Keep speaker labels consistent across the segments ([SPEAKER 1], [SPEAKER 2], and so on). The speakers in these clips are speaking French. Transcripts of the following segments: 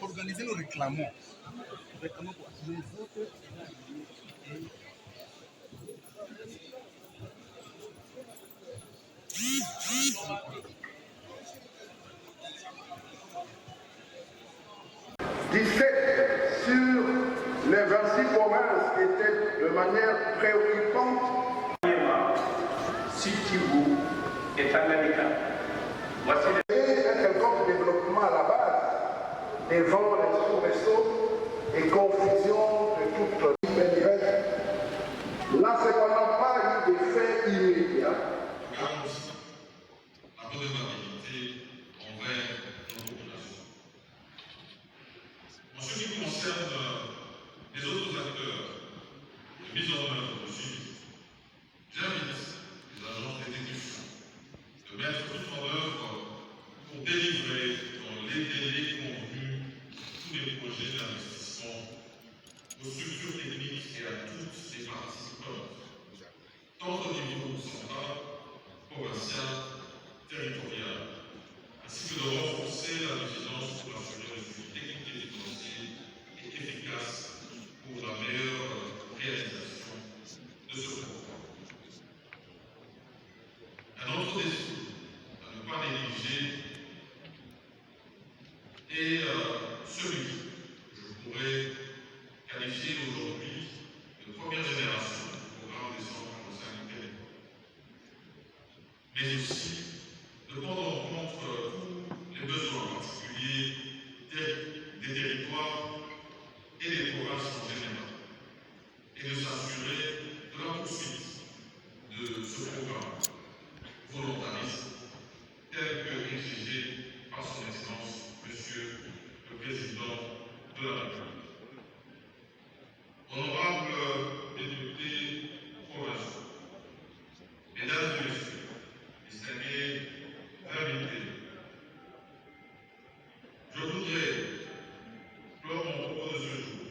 [SPEAKER 1] Organiser le réclamons.
[SPEAKER 2] Sur les 26 provinces qui étaient de manière préoccupante.
[SPEAKER 3] Sud-Kivu et Tanganyika. Voici
[SPEAKER 2] les... un quelconque développement à la base, devant les soubresauts et confusion de toute n'a cependant pas eu d'effet immédiat.
[SPEAKER 4] Regarde aussi la redevabilité envers nos populations. En ce qui concerne les autres acteurs de mise en œuvre de suivi, j'invite les agences d'exécution de mettre tout en œuvre pour délivrer dans les délais convenus tous les projets d'investissement aux structures techniques et à toutes les participantes, tant au niveau central, provincial, territorial, ainsi que de renforcer la vigilance pour assurer le suivi technique et financier et efficace pour la meilleure réalisation de ce programme. Un autre défi à ne pas négliger est celui que je pourrais qualifié aujourd'hui de première génération du programme des 145 territoires, mais aussi de prendre en compte tous les besoins particuliers des territoires et des provinces en général, et de s'assurer de la poursuite de ce programme volontariste tel que exigé par son Excellence, Monsieur le Président de la République. Honorables députés provinciaux, mesdames et messieurs, distingués invités, je voudrais clore mon propos de ce jour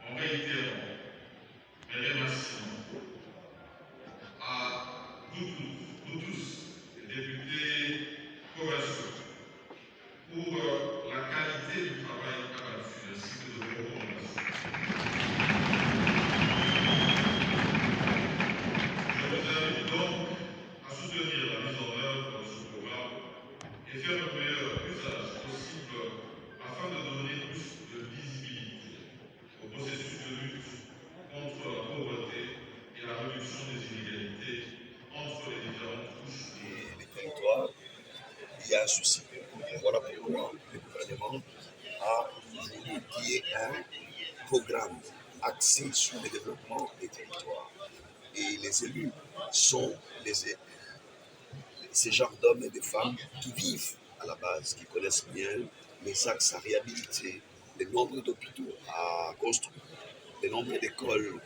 [SPEAKER 4] en réitérant mes remerciements à vous tous, les députés provinciaux, pour la qualité du travail abattu ainsi que de vos recommandations. Je vous invite donc à soutenir la mise en œuvre de ce programme et faire le meilleur usage possible afin de donner plus de visibilité au processus de lutte contre la pauvreté et la réduction des inégalités entre les différentes couches
[SPEAKER 5] et les territoires. Il y a un souci. Et voilà pourquoi le gouvernement a voulu qu'il y ait un programme axé sur le développement des territoires. Et les élus sont ces genres d'hommes et de femmes qui vivent à la base, qui connaissent bien les axes à réhabiliter, le nombre d'hôpitaux à construire, le nombre d'écoles,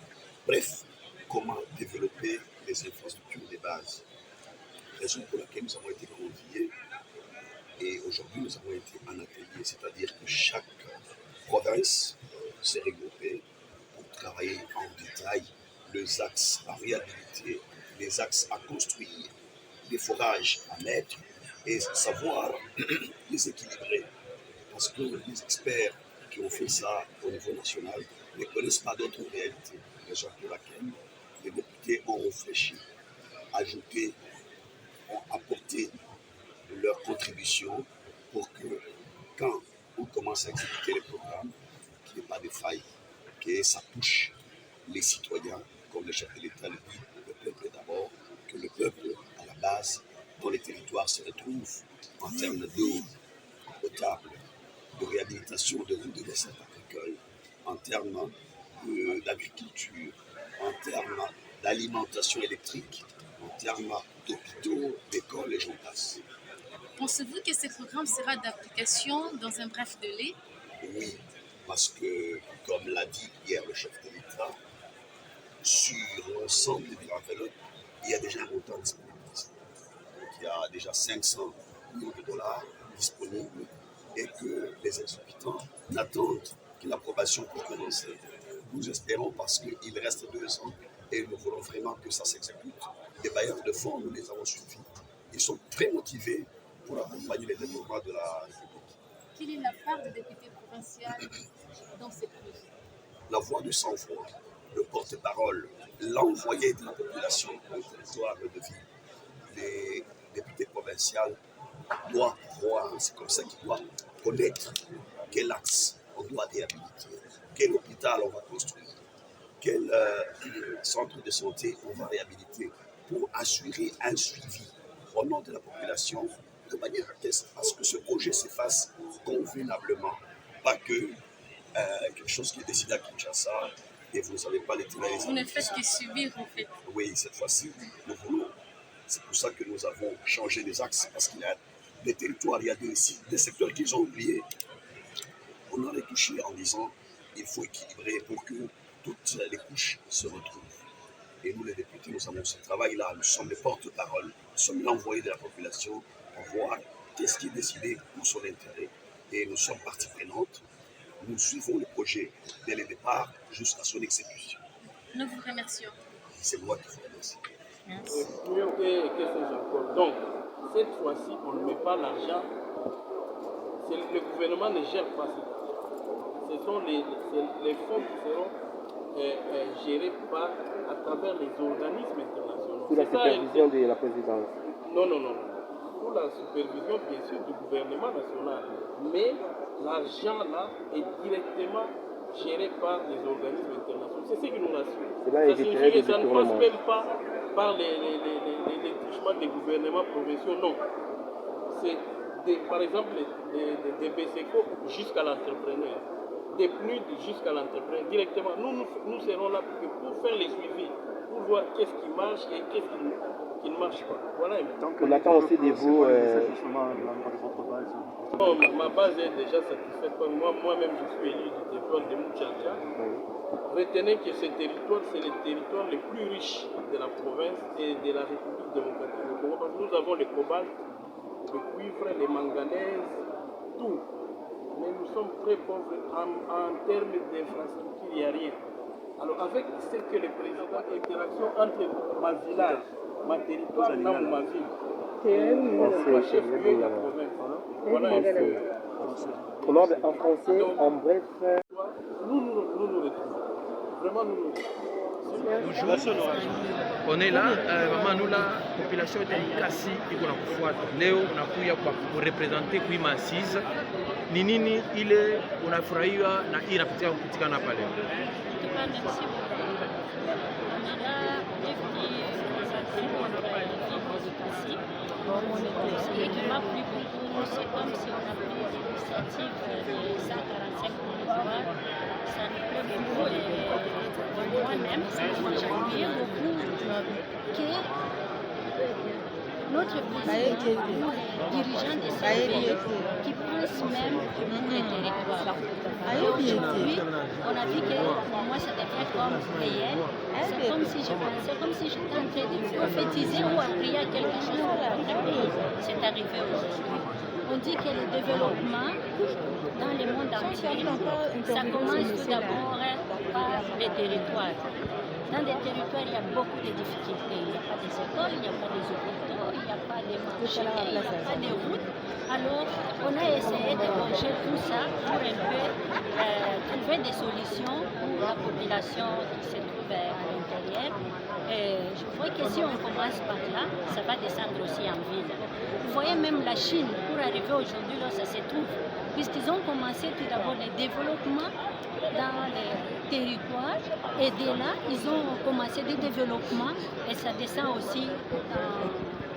[SPEAKER 5] bref, comment développer les infrastructures de base. Raison pour laquelle nous avons été conviés et aujourd'hui nous avons été en atelier, c'est-à-dire que chaque province s'est regroupée pour travailler en détail les axes à réhabiliter, les axes à construire, les forages à mettre et savoir les équilibrer. Parce que les experts qui ont fait ça au niveau national ne connaissent pas d'autres réalités. Raison pour laquelle les députés ont réfléchi, ajouté, ont apporté leur contribution pour que quand on commence à exécuter les programmes, qu'il n'y ait pas de faille, que ça touche les citoyens, comme le chef de l'État le dit, le peuple d'abord, que le peuple à la base, dans les territoires se retrouve en termes d'eau potable, de réhabilitation de routes de dessert agricole, en termes d'agriculture, en termes d'alimentation électrique, en termes d'hôpitaux, d'écoles et j'en passe.
[SPEAKER 6] Pensez-vous que ce programme sera d'application dans un bref délai?
[SPEAKER 5] Oui, parce que, comme l'a dit hier le chef de l'État, sur l'ensemble des enveloppes, il y a déjà un montant disponible. Donc il y a déjà 500 millions de dollars disponibles et que les exécutants n'attendent que l'approbation pour commencer. Nous espérons parce qu'il reste 2 ans et nous voulons vraiment que ça s'exécute. Les bailleurs de fonds, nous les avons suivis. Ils sont très motivés pour accompagner le développement de la République.
[SPEAKER 6] Quelle est la part des députés provinciaux dans ces projets?
[SPEAKER 5] La voix du sang-froid, le porte-parole, l'envoyé de la population au territoire de ville. Les députés provinciaux doivent voir, c'est comme ça qu'ils doivent connaître quel axe on doit réhabiliter, quel hôpital on va construire, quel centre de santé on va réhabiliter pour assurer un suivi au nom de la population de manière à ce que ce projet se fasse convenablement, pas que quelque chose qui est décidé à Kinshasa et vous n'avez pas les télés.
[SPEAKER 6] Vous ne faites que subir en fait.
[SPEAKER 5] Oui, cette fois-ci, nous voulons. C'est pour ça que nous avons changé les axes, parce qu'il y a des territoires, il y a des secteurs qu'ils ont oubliés. On en est touché en disant il faut équilibrer pour que toutes les couches se retrouvent. Et nous, les députés, nous avons ce travail-là. Nous sommes les porte-parole, nous sommes l'envoyé de la population pour voir qu'est-ce qui est décidé pour son intérêt. Et nous sommes partie prenante. Nous suivons le projet dès le départ jusqu'à son exécution.
[SPEAKER 6] Nous vous remercions.
[SPEAKER 5] C'est moi qui vous remercie.
[SPEAKER 7] Mieux que ces encore. Donc, cette fois-ci, on ne met pas l'argent. Le gouvernement ne gère pas ça. Ce sont les fonds qui seront gérés à travers les organismes internationaux.
[SPEAKER 8] Sous la supervision de la présidence.
[SPEAKER 7] Non. Sous la supervision, bien sûr, du gouvernement national. Mais l'argent, là, est directement géré par les organismes internationaux. C'est ce qui nous rassure.
[SPEAKER 8] Cela éviterait des
[SPEAKER 7] ça ne
[SPEAKER 8] détournements.
[SPEAKER 7] passe même pas par les touchements des gouvernements provinciaux, non. C'est par exemple des BCCO jusqu'à l'entrepreneur, des PNUD jusqu'à l'entrepreneur, directement. Nous serons là pour faire les suivis, pour voir qu'est-ce qui marche et qu'est-ce qui ne marche pas. Voilà.
[SPEAKER 8] On attend aussi de vous.
[SPEAKER 7] Ma base est déjà satisfaite. Moi-même, je suis élu du territoire de Mouchadja. Retenez que ce territoire, c'est le territoire le plus riche de la province et de la République démocratique du Congo. Parce que nous avons le cobalt, le cuivre, les manganèses, tout. Mais nous sommes très pauvres en termes d'infrastructure, il n'y a rien. Alors avec ce que le président, interaction entre ma village, ma territoire, ma ville, et ma chef-lieu de la province. Voilà un peu.
[SPEAKER 8] En français, en bref.
[SPEAKER 7] Nous nous retrouvons. Vraiment, nous nous retrouvons.
[SPEAKER 9] On est là, maman nous la population est kasi iko na kufuata leo unakuya kwa kurepresente kuima assise ni nini ile unafurahia na hii inapatikana pale.
[SPEAKER 6] Merci beaucoup. On est là depuis les actions contre la démocratie. Et qui m'a plu beaucoup, c'est comme si on a pris l'initiative de 145 territoires. Ça me plaît beaucoup et moi-même, j'aimerais beaucoup que notre président, les dirigeants de ces pays, qui pensent même pour les territoires. Et aujourd'hui, on a vu que pour moi ça devient comme réel. C'est comme si je pensais, comme si j'étais en train de prophétiser ou à prier à quelque chose pour notre pays. C'est arrivé aujourd'hui. On dit que le développement dans le monde entier, ça commence tout d'abord par les territoires. Dans des territoires, il y a beaucoup de difficultés. Il n'y a pas des écoles, il n'y a pas des hôpitaux, il n'y a pas de marchés, il n'y a pas de routes. Alors, on a essayé de manger tout ça pour un peu trouver des solutions pour la population qui se trouve à l'intérieur. Je vois que si on commence par là, ça va descendre aussi en ville. Vous voyez même la Chine, pour arriver aujourd'hui là, ça se trouve, puisqu'ils ont commencé tout d'abord le développement dans les territoires et de là, ils ont commencé des développements et ça descend aussi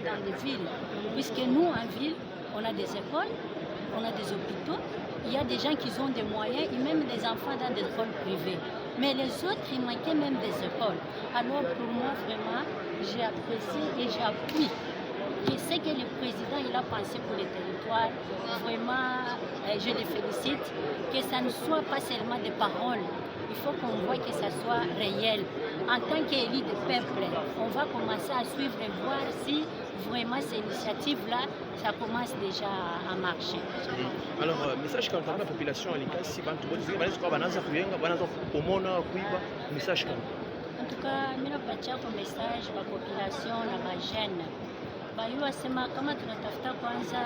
[SPEAKER 6] dans les villes. Puisque nous, en ville, on a des écoles, on a des hôpitaux, il y a des gens qui ont des moyens et même des enfants dans des écoles privées. Mais les autres, ils manquaient même des écoles. Alors pour moi, vraiment, j'ai apprécié et j'appuie. Je sais que le président il a pensé pour les territoires. Vraiment, je le félicite. Que ça ne soit pas seulement des paroles. Il faut qu'on voit que ça soit réel. En tant qu'élu du peuple, on va commencer à suivre et voir si vraiment ces initiatives-là, ça commence déjà à marcher.
[SPEAKER 9] Alors, message quand la population elle est si message
[SPEAKER 6] en tout cas, je vais passer un message à la population, à la jeune. bayua sema kama tunatafuta kwanza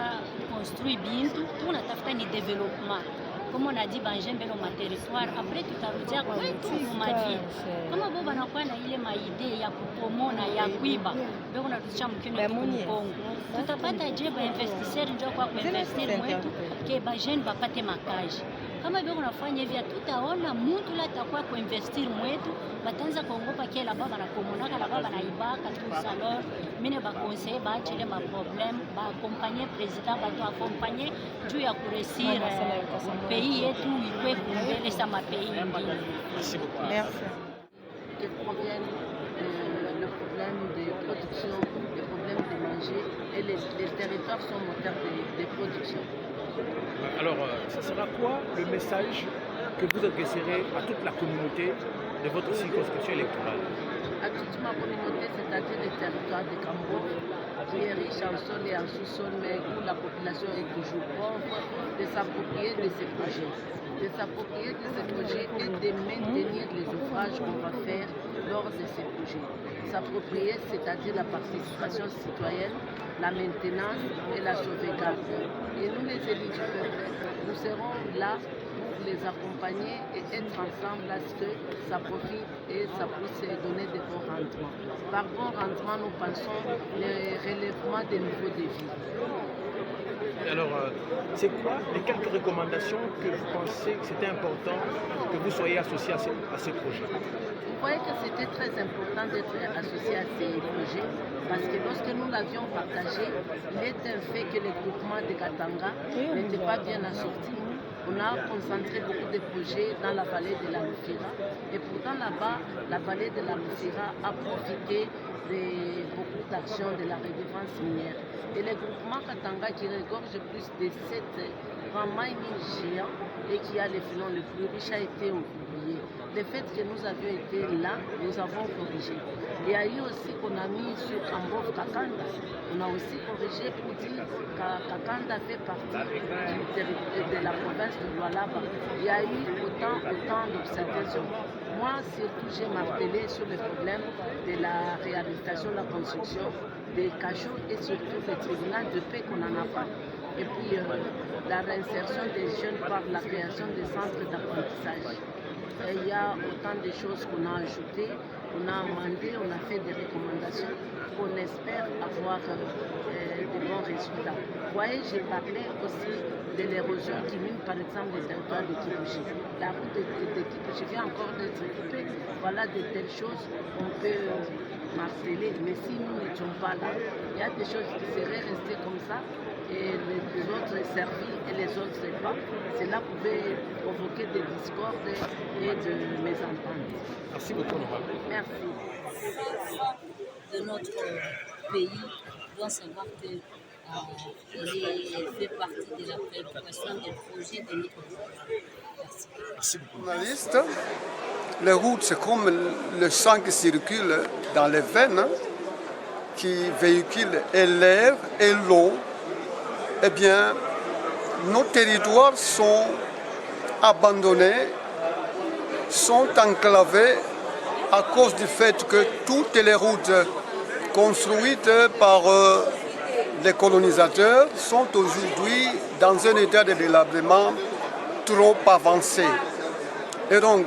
[SPEAKER 6] construire bintu, tunatafuta ni development. Kama on a dit banjembe no territoire, après tutarudia kwetu mumavili. Kama bo banakuwa na ile maide ya kupomona ya kuiba, ndio unarudisha mkini wetu Kongo. Tutapata je ba investisseur ndio kwa kuinvestir mwetu ke ba jeune bapate makaji. Kama vile unafanya hivi tutaona mtu la atakuwa kuinvestir mwetu, bataanza kuongopa kila baba na komonaka la baba na ibaka tout ça. Alors mine ba conseiller ba chele ma problème, ba accompagner président, ba to accompagner juu ya kuresir pays yetu ikwe kumbele sa ma pays mengine.
[SPEAKER 9] Merci beaucoup.
[SPEAKER 10] Merci. Que proviennent le problème de production, le problème de manger, et les territoires sont moteurs de production.
[SPEAKER 9] Alors, ça sera quoi le message que vous adresserez à toute la communauté de votre circonscription électorale?
[SPEAKER 10] À toute ma communauté, c'est-à-dire le territoire de Cambo, qui est riche en sol et en sous-sol, mais où la population est toujours pauvre, de s'approprier de ces projets. De s'approprier de ces projets et de maintenir les ouvrages qu'on va faire lors de ces projets. S'approprier, c'est-à-dire la participation citoyenne, la maintenance et la sauvegarde. Et nous, les élus du peuple, nous serons là pour les accompagner et être ensemble à ce que ça profite et ça puisse donner de bons rendements. Par bon rendement, nous pensons le relèvement des niveaux de vie.
[SPEAKER 9] Alors, c'est quoi les quelques recommandations que vous pensez que c'était important que vous soyez associés à ces projets?
[SPEAKER 10] Vous voyez que c'était très important d'être associé à ces projets parce que lorsque nous l'avions partagé, il est un fait que le groupement de Katanga n'était pas bien assorti. On a concentré beaucoup de projets dans la vallée de la Lufira et pourtant là-bas, la vallée de la Lufira a profité de beaucoup d'actions de la redevance minière. Et le groupement Katanga qui regorge plus de 7 grands mines géants et qui a les filons les plus riches a été oublié. Le fait que nous avions été là, nous avons corrigé. Il y a eu aussi qu'on a mis sur Kambov Kakanda. On a aussi corrigé pour dire que Kakanda fait partie de la province de Lualaba. Il y a eu autant d'observations. Moi, surtout, j'ai martelé sur le problème de la réhabilitation de la construction des cachots et surtout le tribunal de paix qu'on n'en a pas. Et puis la réinsertion des jeunes par la création des centres d'apprentissage. Il y a autant de choses qu'on a ajoutées, on a amendé, on a fait des recommandations qu'on espère avoir de bons résultats. Vous voyez, j'ai parlé aussi de l'érosion qui mine par exemple les territoires de Kibushi. La route de Kibushi vient encore d'être occupée. Voilà de telles choses qu'on peut marteler. Mais si nous n'étions pas là, il y a des choses qui seraient restées comme ça et les autres servis et les autres pas. Cela pouvait provoquer des discordes et de mésententes.
[SPEAKER 9] Merci beaucoup, Nora.
[SPEAKER 10] Merci.
[SPEAKER 11] De notre pays doit savoir que fait partie de la préoccupation des projets de notre pays.
[SPEAKER 9] Merci beaucoup.
[SPEAKER 12] Journaliste, les routes, c'est comme le sang qui circule dans les veines, qui véhicule et l'air et l'eau. Eh bien, nos territoires sont abandonnés, sont enclavés à cause du fait que toutes les routes construites par les colonisateurs sont aujourd'hui dans un état de délabrement trop avancé. Et donc,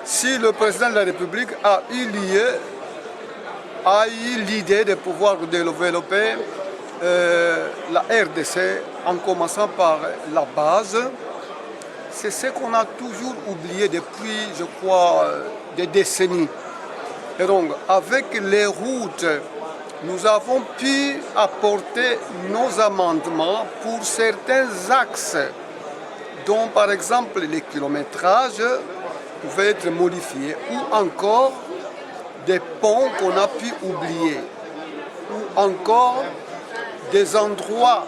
[SPEAKER 12] si le président de la République a eu l'idée de pouvoir développer la RDC en commençant par la base, c'est ce qu'on a toujours oublié depuis, je crois, des décennies. Et donc, avec les routes, nous avons pu apporter nos amendements pour certains axes, dont par exemple les kilométrages pouvaient être modifiés, ou encore des ponts qu'on a pu oublier, ou encore des endroits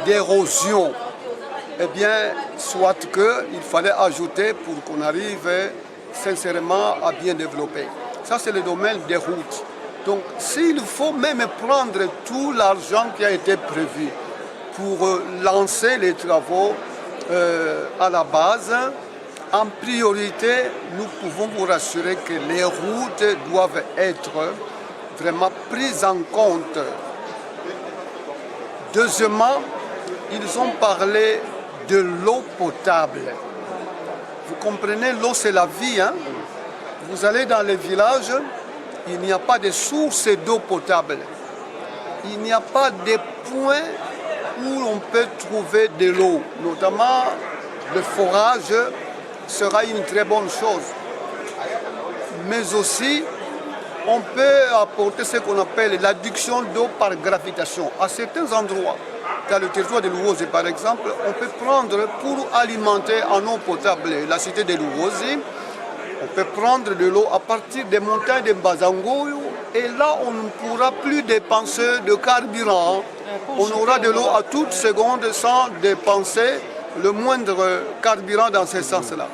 [SPEAKER 12] d'érosion. Eh bien, soit qu'il fallait ajouter pour qu'on arrive sincèrement à bien développer. Ça, c'est le domaine des routes. Donc, s'il faut même prendre tout l'argent qui a été prévu pour lancer les travaux à la base, en priorité, nous pouvons vous rassurer que les routes doivent être vraiment prise en compte. Deuxièmement, ils ont parlé de l'eau potable. Vous comprenez, l'eau c'est la vie. Hein? Vous allez dans les villages, il n'y a pas de source d'eau potable. Il n'y a pas de points où on peut trouver de l'eau. Notamment, le forage sera une très bonne chose. Mais aussi, on peut apporter ce qu'on appelle l'adduction d'eau par gravitation. À certains endroits, dans le territoire de Luozi par exemple, on peut prendre pour alimenter en eau potable la cité de Luozi, on peut prendre de l'eau à partir des montagnes de Mbazango et là on ne pourra plus dépenser de carburant. On aura de l'eau à toute seconde sans dépenser le moindre carburant dans ce sens-là.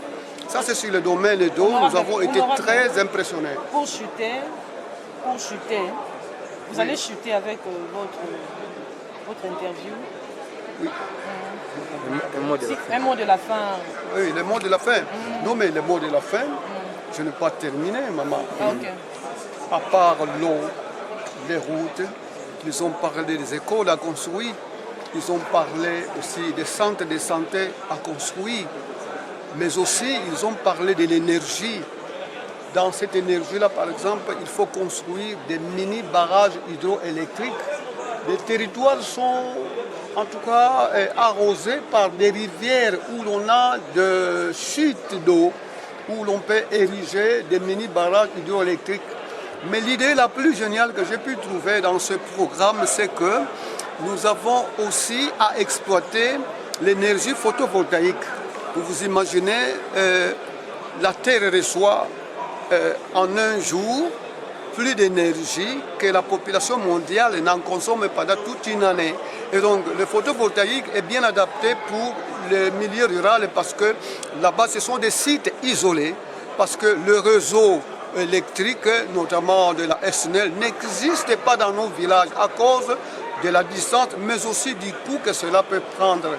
[SPEAKER 12] Ça c'est sur le domaine d'eau, nous avons été très impressionnés.
[SPEAKER 13] Pour chuter, vous allez chuter avec votre interview.
[SPEAKER 12] Oui.
[SPEAKER 13] Un mot de la fin.
[SPEAKER 12] Oui, le mot de la fin. Non, mais le mot de la fin, je n'ai pas terminé, maman.
[SPEAKER 13] Okay.
[SPEAKER 12] À part l'eau, les routes, ils ont parlé des écoles à construire, ils ont parlé aussi des centres de santé à construire, mais aussi ils ont parlé de l'énergie. Dans cette énergie-là, par exemple, il faut construire des mini-barrages hydroélectriques. Les territoires sont en tout cas arrosés par des rivières où l'on a de chutes d'eau, où l'on peut ériger des mini-barrages hydroélectriques. Mais l'idée la plus géniale que j'ai pu trouver dans ce programme, c'est que nous avons aussi à exploiter l'énergie photovoltaïque. Vous vous imaginez, la Terre reçoit en un jour plus d'énergie que la population mondiale n'en consomme pendant toute une année. Et donc le photovoltaïque est bien adapté pour le milieu rural parce que là-bas ce sont des sites isolés, parce que le réseau électrique, notamment de la SNEL, n'existe pas dans nos villages à cause de la distance, mais aussi du coût que cela peut prendre.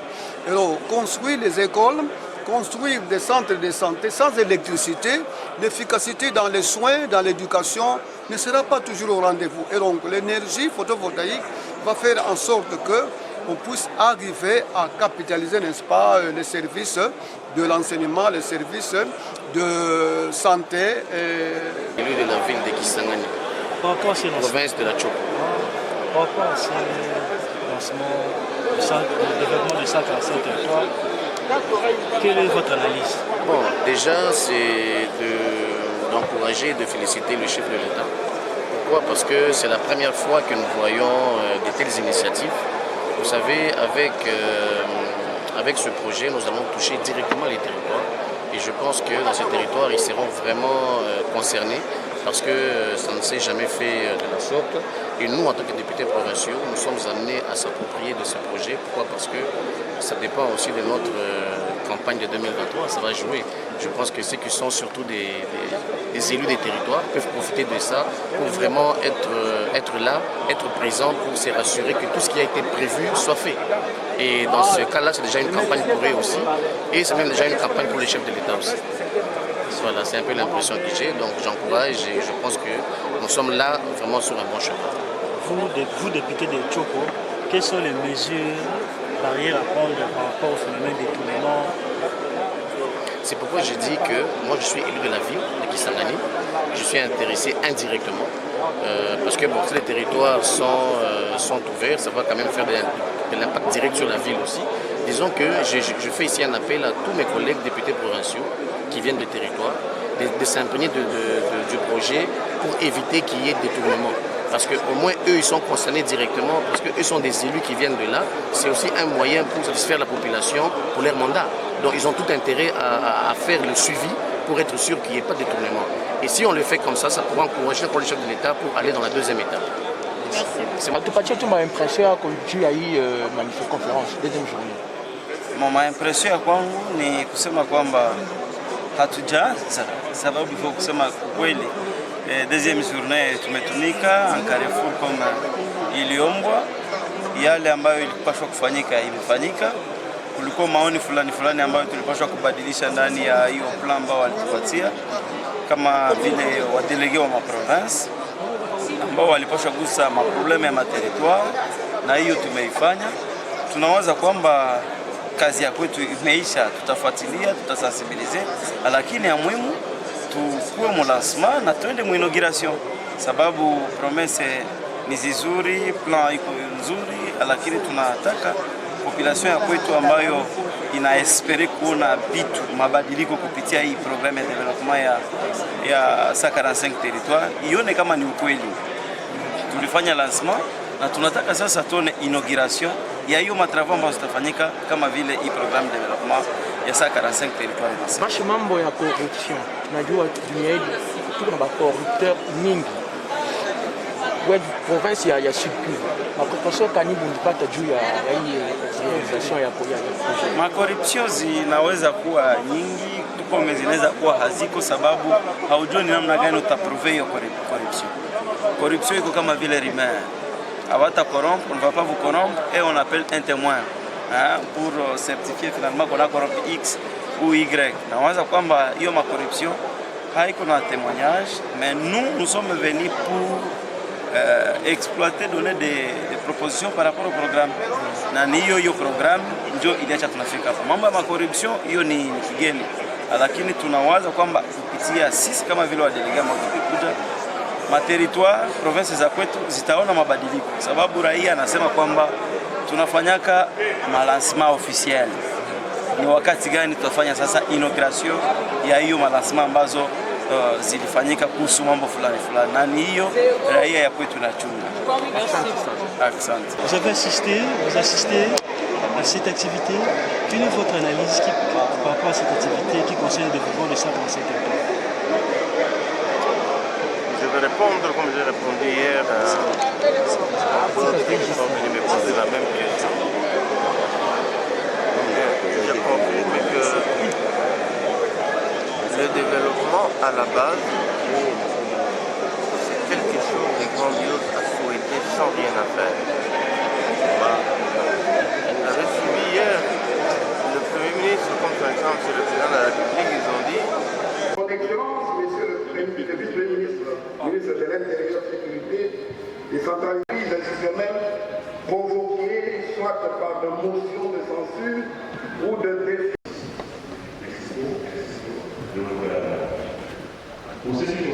[SPEAKER 12] Et donc construire les écoles, construire des centres de santé sans électricité, l'efficacité dans les soins, dans l'éducation ne sera pas toujours au rendez-vous. Et donc l'énergie photovoltaïque va faire en sorte qu'on puisse arriver à capitaliser, n'est-ce pas, les services de l'enseignement, les services de santé.
[SPEAKER 14] Élu de la ville de Kisangani, province de la Chopo.
[SPEAKER 15] Par rapport à ce lancement du développement du centre à territoire, quelle est votre analyse?
[SPEAKER 14] Bon, déjà, c'est d'encourager et de féliciter le chef de l'État. Pourquoi? Parce que c'est la première fois que nous voyons de telles initiatives. Vous savez, avec ce projet, nous allons toucher directement les territoires. Et je pense que dans ces territoires, ils seront vraiment concernés parce que ça ne s'est jamais fait de la sorte. Et nous, en tant que députés provinciaux, nous sommes amenés à s'approprier de ce projet. Pourquoi? Parce que ça dépend aussi de notre campagne de 2023, ça va jouer. Je pense que ceux qui sont surtout des élus des territoires peuvent profiter de ça pour vraiment être là, être présents pour se rassurer que tout ce qui a été prévu soit fait. Et dans ce cas-là, c'est déjà une campagne pour eux aussi. Et c'est même déjà une campagne pour les chefs de l'État aussi. Voilà, c'est un peu l'impression que j'ai. Donc j'encourage et je pense que nous sommes là vraiment sur un bon chemin.
[SPEAKER 15] Vous députés de Chopo, quelles sont les mesures barrières à prendre par rapport au phénomène des détournement?
[SPEAKER 14] C'est pourquoi je dis que moi je suis élu de la ville de Kisangani. Je suis intéressé indirectement parce que bon, si les territoires sont ouverts, ça va quand même faire de l'impact direct sur la ville aussi. Disons que je fais ici un appel à tous mes collègues députés provinciaux qui viennent des territoires de s'imprégner du projet pour éviter qu'il y ait détournement. Parce qu'au moins eux ils sont concernés directement, parce qu'eux sont des élus qui viennent de là. C'est aussi un moyen pour satisfaire la population pour leur mandat. Donc ils ont tout intérêt à faire le suivi pour être sûr qu'il n'y ait pas de détournement. Et si on le fait comme ça, ça pourra encourager le chef de l'État pour aller dans la deuxième étape.
[SPEAKER 9] Tupatie tu maimpression yako juu ya hii conférence deuxième journée?
[SPEAKER 16] Maimpression kwangu ni kusema kwamba hatujaanza, sababu hivyo kusema kweli deuxième journée tumetumika en Carrefour kama iliombwa, yale ambayo ilipaswa kufanyika imefanyika. Kulikuwa maoni fulani ambayo tulipaswa kubadilisha ndani ya hiyo plan ambao walitupatia kama vile wadelege wa maprovince ambao walipaswa gusa maprobleme ya materitoire, na hiyo tumeifanya. Tunawaza kwamba kazi ya kwetu imeisha, tutafuatilia, tutasensibilize, lakini ya muhimu tukuwe mulasma na tuende mu inauguration, sababu promesse ni zizuri, plan iko nzuri, lakini tunataka population ya kwetu ambayo inaespere kuona vitu mabadiliko kupitia hii programme ya development ya 145 territoire ione kama ni ukweli. Tulifanya lancement na tunataka sasa tuone inauguration ya hiyo matravao ambayo zitafanyika kama vile hii programme de development ya 145 territoire.
[SPEAKER 9] Basi mambo ya corruption, najua dunia hii tuko na corrupteur mingi. Kwa province ya Sud Kivu, makoruption kanibu nipata juu ya hii realisation ya projet.
[SPEAKER 16] Makoruption zinaweza kuwa nyingi, tuko zinaweza kuwa haziko, sababu haujui ni namna gani utaprove hiyo corruption. Corruption iko kama vile rumeur. Avata corrompre, on ne va pas vous corrompre et on appelle un témoin pour certifier finalement qu'on a corrompu X ou Y. Nawaza kwamba hiyo makoruption haiko na témoignage, mais nous sommes venus pour exploiter, donner des propositions par rapport au programme. Na hiyo programme ndio iliacha tunafika hapa. Mambo ya makoruption hiyo ni kigeni, lakini tunawaza kwamba kupitia sisi kama vile wadelegate ambao tukikuja materitoire province za kwetu zitaona mabadiliko, sababu raia anasema kwamba tunafanyaka malancement officiel. Ni wakati gani tutafanya sasa inauguration ya hiyo malancement ambazo zilifanyika kuhusu mambo fulani fulani, na ni hiyo raia ya kwetu na chunga. Asante.
[SPEAKER 15] Vous avez assisté à cette activité. Quelle est votre analyse par rapport à cette activité qui concerne le développement de 145 hectares?
[SPEAKER 17] Je vais répondre comme j'ai répondu hier à ceux qui sont venus me poser la même question. J'ai confirmé que le développement à la base, c'est quelque chose de grandiose à souhaiter sans rien à faire. On avait suivi hier le Premier ministre, comme par exemple c'est le président de la République, ils ont dit.
[SPEAKER 2] Son Excellence, Monsieur le Vice-ministre, ministre de l'Intérieur, Sécurité, décentralise un système provoqué soit par de motions de censure ou de défi.
[SPEAKER 4] Pour ce qui